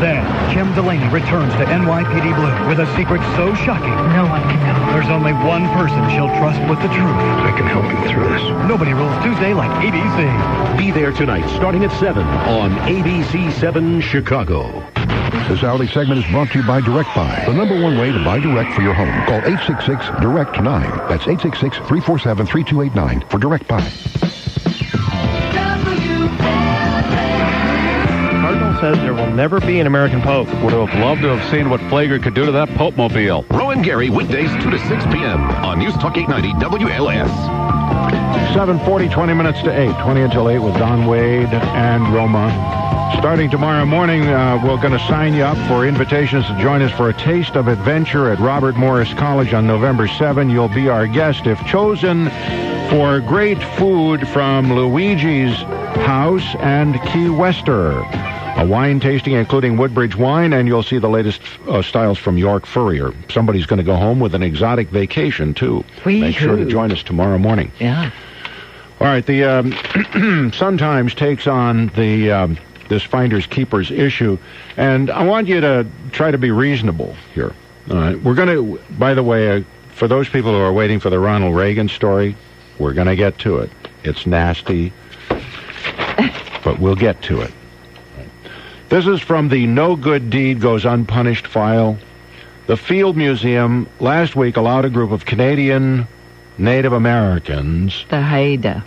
Then, Kim Delaney returns to NYPD Blue with a secret so shocking, No one can know. there's only one person she'll trust with the truth. I can help you through this. Nobody Rules Tuesday like ABC. Be there tonight, starting at 7 on ABC 7 Chicago. This hourly segment is brought to you by Direct Buy, the number one way to buy direct for your home. Call 866-DIRECT-9. That's 866-347-3289 for Direct Buy. Cardinal says there will never be an American Pope. Would have loved to have seen what Flager could do to that Pope-mobile. Rowan Gary, weekdays 2 to 6 p.m. on News Talk 890 WLS. 7:40, 20 minutes to 8. 20 until 8 with Don Wade and Roma. Starting tomorrow morning, we're going to sign you up for invitations to join us for a taste of adventure at Robert Morris College on November 7. You'll be our guest if chosen for great food from Luigi's House and Key Wester. A wine tasting including Woodbridge wine, and you'll see the latest styles from York Furrier. Somebody's going to go home with an exotic vacation, too. Make sure to join us tomorrow morning. Yeah. All right, the Sun-Times takes on the this finders keepers issue, and I want you to try to be reasonable here. All right, we're going to, by the way, for those people who are waiting for the Ronald Reagan story, we're going to get to it. It's nasty, but we'll get to it. This is from the No Good Deed Goes Unpunished file. The Field Museum last week allowed a group of Canadian Native Americans, The Haida.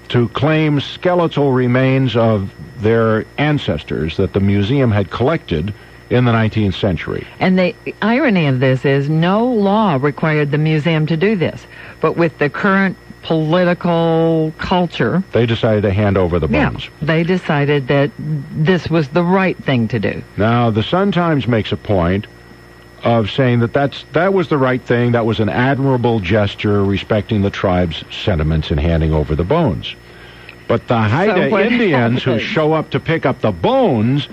to claim skeletal remains of their ancestors that the museum had collected in the 19th century. And the irony of this is no law required the museum to do this. But with the current political culture, They decided to hand over the bones. they decided that this was the right thing to do. Now, the Sun-Times makes a point of saying that was the right thing. That was an admirable gesture respecting the tribe's sentiments in handing over the bones. But the Haida what Indians who happens? show up to pick up the bones,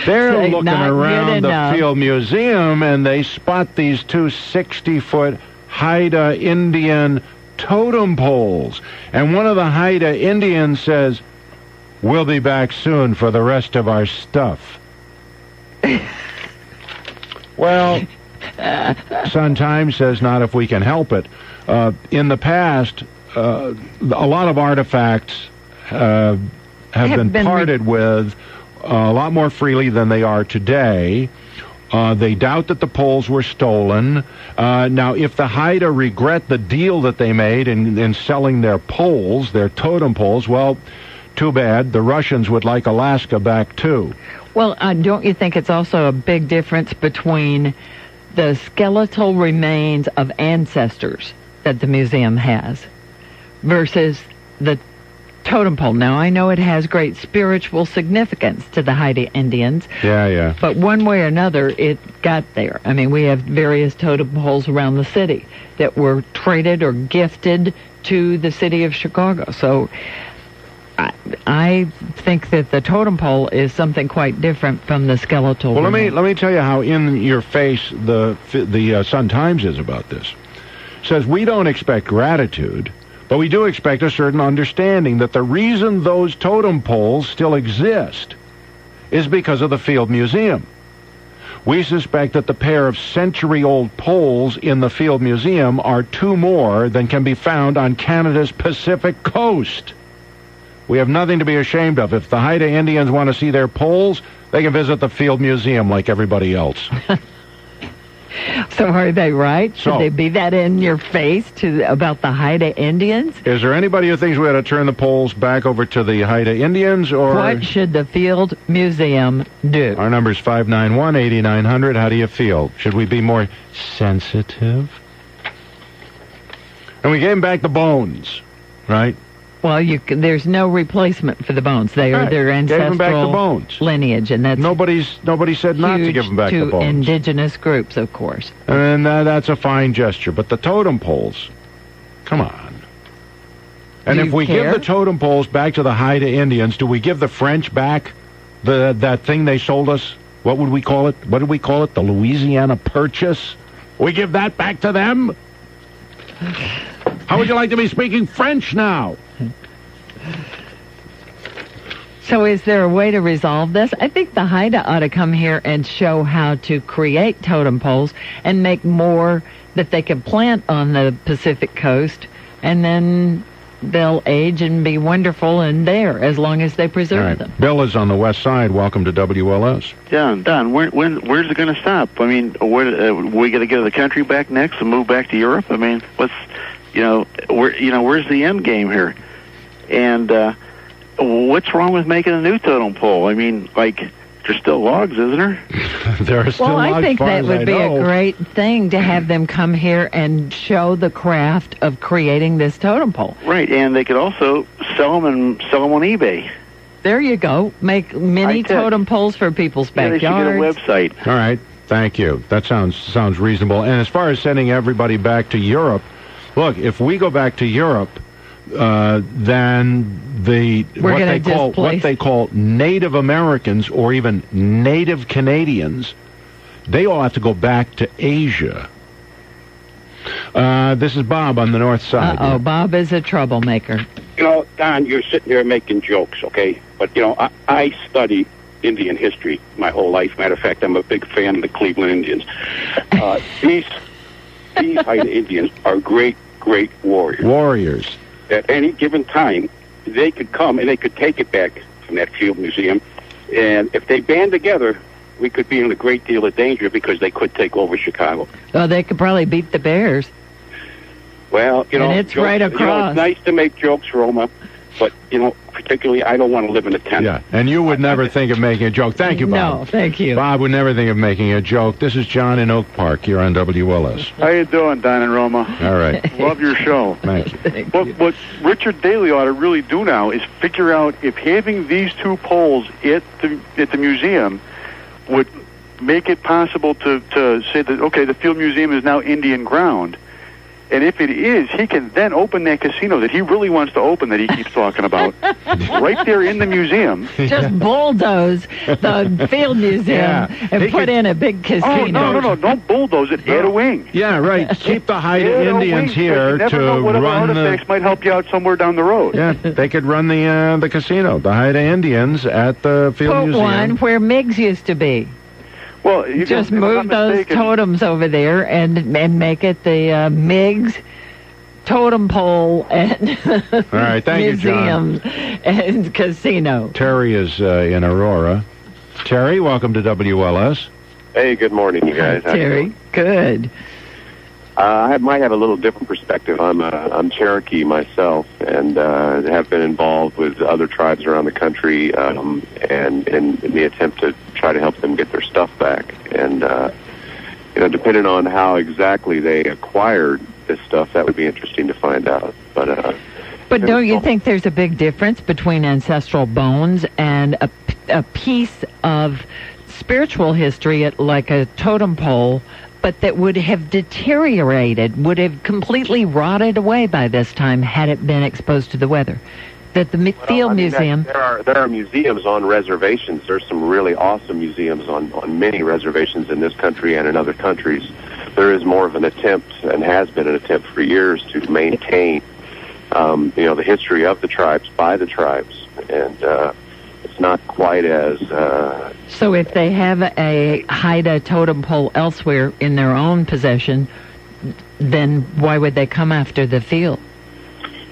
they're Say, looking "Not good around the enough." Field Museum and they spot these two 60-foot Haida Indian totem poles. And one of the Haida Indians says, "We'll be back soon for the rest of our stuff." Well, Sun-Times says not if we can help it. In the past, a lot of artifacts have been parted with a lot more freely than they are today. They doubt that the poles were stolen. Now, if the Haida regret the deal that they made in selling their poles, their totem poles, well, too bad. The Russians would like Alaska back, too. Well, don't you think it's also a big difference between the skeletal remains of ancestors that the museum has versus the totem pole? Now, I know it has great spiritual significance to the Haida Indians. Yeah. But one way or another, it got there. I mean, we have various totem poles around the city that were traded or gifted to the city of Chicago. So I think that the totem pole is something quite different from the skeletal. Well, remains. let me tell you how in your face the Sun-Times is about this. It says, we don't expect gratitude, but we do expect a certain understanding that the reason those totem poles still exist is because of the Field Museum. We suspect that the pair of century-old poles in the Field Museum are two more than can be found on Canada's Pacific coast. We have nothing to be ashamed of. If the Haida Indians want to see their poles, they can visit the Field Museum like everybody else. So are they right? Should So- they be that in your face about the Haida Indians? Is there anybody who thinks we ought to turn the poles back over to the Haida Indians? Or What should the Field Museum do? Our number's 591-8900. How do you feel? Should we be more sensitive? And we gave them back the bones, right? Well, there's no replacement for the bones. They are Right. their Gave 'em ancestral back the bones. lineage, and that's Nobody said not to huge give them back the to bones. indigenous groups, of course. And that's a fine gesture. But the totem poles, come on. And Do if you we care? give the totem poles back to the Haida Indians, do we give the French back that thing they sold us? What would we call it? What did we call it? The Louisiana Purchase? We give that back to them? How would you like to be speaking French now? So is there a way to resolve this? I think the Haida ought to come here and show how to create totem poles and make more that they can plant on the Pacific coast, and then they'll age and be wonderful in there as long as they preserve them. Bill is on the west side. Welcome to WLS. Yeah, Don, where's it going to stop? I mean, we got to get the country back next and move back to Europe? I mean, where's the end game here? And what's wrong with making a new totem pole? I mean, there's still logs, isn't there? There are still logs. Well, I think that would be a great thing to have them come here and show the craft of creating this totem pole. Right, and they could also sell them on eBay. There you go. Make mini totem poles for people's backyards. They should get a website. All right, thank you. That sounds reasonable. And as far as sending everybody back to Europe, look, if we go back to Europe, then what they call Native Americans or even Native Canadians, they all have to go back to Asia. This is Bob on the north side. Uh-oh, Bob is a troublemaker. Don, you're sitting there making jokes, okay? But, I study Indian history my whole life. Matter of fact, I'm a big fan of the Cleveland Indians. These Haida Indians are great warriors. At any given time, they could come and they could take it back from that field museum. And if they band together, we could be in a great deal of danger because they could take over Chicago. Well, they could probably beat the Bears. Well, and it's jokes, right across. It's nice to make jokes, Roma, but, particularly I don't want to live in a tent. Yeah, and you would never think of making a joke. Thank you, Bob. No, thank you. Bob would never think of making a joke. This is John in Oak Park. You're on WLS. How you doing, Don and Roma? All right. Love your show. Thank you. What Richard Daley ought to really do now is figure out if having these two poles at the museum would make it possible to say that, okay, the Field Museum is now Indian ground. And if it is, he can then open that casino that he really wants to open that he keeps talking about right there in the museum. Just bulldoze the Field Museum and put in a big casino. Oh, no. Don't bulldoze it. Add a wing. Yeah, right. Keep the Haida Indians here to run artifacts might help you out somewhere down the road. Yeah, they could run the casino, the Haida Indians at the Field Museum. Put one where Miggs used to be. Well, just move those totems over there and make it the Miggs totem pole and all right, thank museum you, John. And casino. Terry is in Aurora. Terry, welcome to WLS. Hey, good morning, you guys. Terry, good. I might have a little different perspective. I'm Cherokee myself, and have been involved with other tribes around the country, and in the attempt to try to help them get their stuff back. And depending on how exactly they acquired this stuff, that would be interesting to find out. But don't you think there's a big difference between ancestral bones and a piece of spiritual history, like a totem pole, but that would have deteriorated, would have completely rotted away by this time had it been exposed to the weather? That the Field Museum... There are museums on reservations. There's some really awesome museums on many reservations in this country and in other countries. There is more of an attempt, and has been an attempt for years, to maintain the history of the tribes by the tribes. And it's not quite as... So if they have a Haida totem pole elsewhere in their own possession, then why would they come after the field?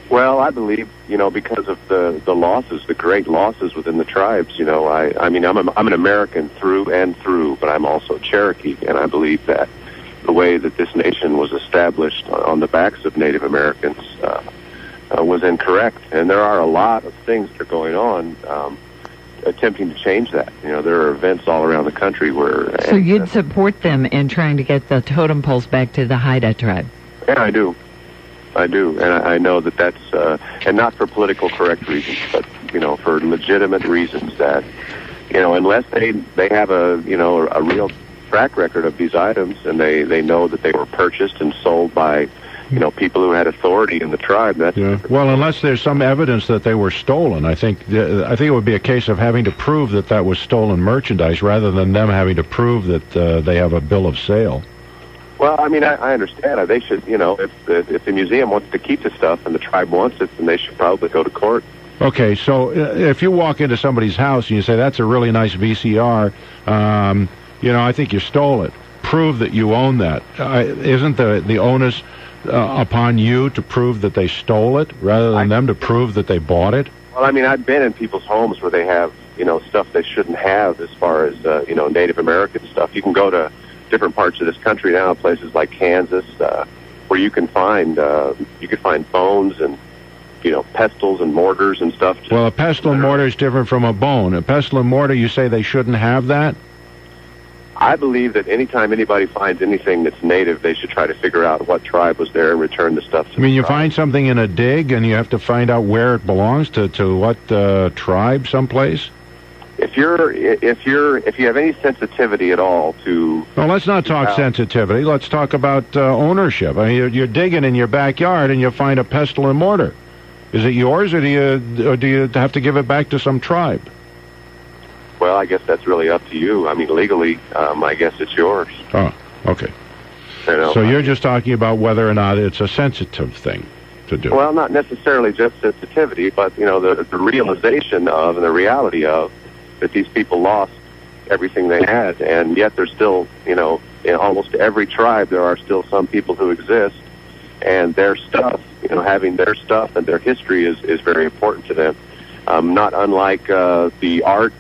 Well, I believe, because of the losses, the great losses within the tribes. I'm an American through and through, but I'm also Cherokee, and I believe that the way that this nation was established on the backs of Native Americans was incorrect. And there are a lot of things that are going on attempting to change that. There are events all around the country where... So you'd support them in trying to get the totem poles back to the Haida tribe? Yeah, I do. And I know that that's, and not for political correct reasons, but, for legitimate reasons that, unless they have a real track record of these items and they know that they were purchased and sold by, people who had authority in the tribe. That's well, unless there's some evidence that they were stolen, I think it would be a case of having to prove that was stolen merchandise rather than them having to prove that they have a bill of sale. Well, I understand. They should, if the museum wants to keep the stuff and the tribe wants it, then they should probably go to court. Okay, so if you walk into somebody's house and you say, that's a really nice VCR, I think you stole it. Prove that you own that. Isn't the onus upon you to prove that they stole it rather than them to prove that they bought it? Well, I mean, I've been in people's homes where they have, stuff they shouldn't have as far as, Native American stuff. You can go to different parts of this country now, places like Kansas, where you can find bones and, pestles and mortars and stuff. Well, a pestle and mortar is different from a bone. A pestle and mortar, you say they shouldn't have that? I believe that anytime anybody finds anything that's native, they should try to figure out what tribe was there and return the stuff to I mean, you the tribe. find something in a dig and you have to find out where it belongs to what tribe someplace? If you have any sensitivity at all to... Well, let's not talk sensitivity. Let's talk about ownership. I mean, you're digging in your backyard and you find a pestle and mortar. Is it yours, or do you have to give it back to some tribe? Well, I guess that's really up to you. I mean, legally, I guess it's yours. Oh, okay. So you're just talking about whether or not it's a sensitive thing to do. Well, not necessarily just sensitivity, but, the realization of and the reality of that these people lost everything they had, and yet there's still, in almost every tribe, there are still some people who exist, and their stuff, having their stuff and their history is very important to them. Not unlike the art,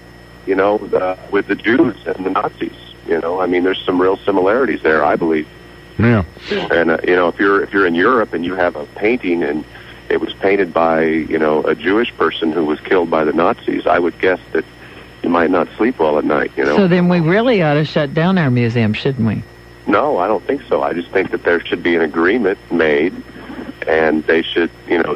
with the Jews and the Nazis. I mean, there's some real similarities there, I believe. Yeah. And if you're in Europe and you have a painting and it was painted by a Jewish person who was killed by the Nazis, I would guess that you might not sleep well at night. So then we really ought to shut down our museum, shouldn't we? No, I don't think so. I just think that there should be an agreement made, and they should,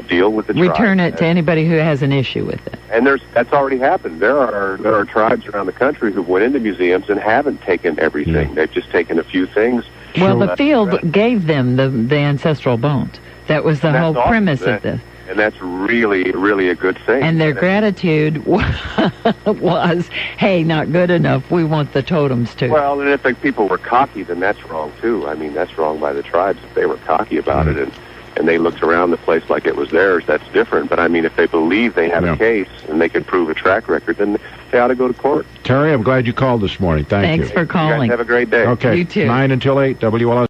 deal with the return tribes. it to anybody who has an issue with it. And that's already happened. There are tribes around the country who went into museums and haven't taken everything. They've just taken a few things. Well, the field gave them the ancestral bones. That was the whole premise of this. And that's really, really a good thing. And their gratitude was, hey, not good enough. We want the totems too. Well, and if the people were cocky, then that's wrong too. I mean, that's wrong by the tribes if they were cocky about it and they looked around the place like it was theirs. That's different. But I mean, if they believe they have a case and they can prove a track record, then they ought to go to court. Terry, I'm glad you called this morning. Thank you. Thanks for calling. You guys have a great day. Okay. You too. 9 until 8, WLS.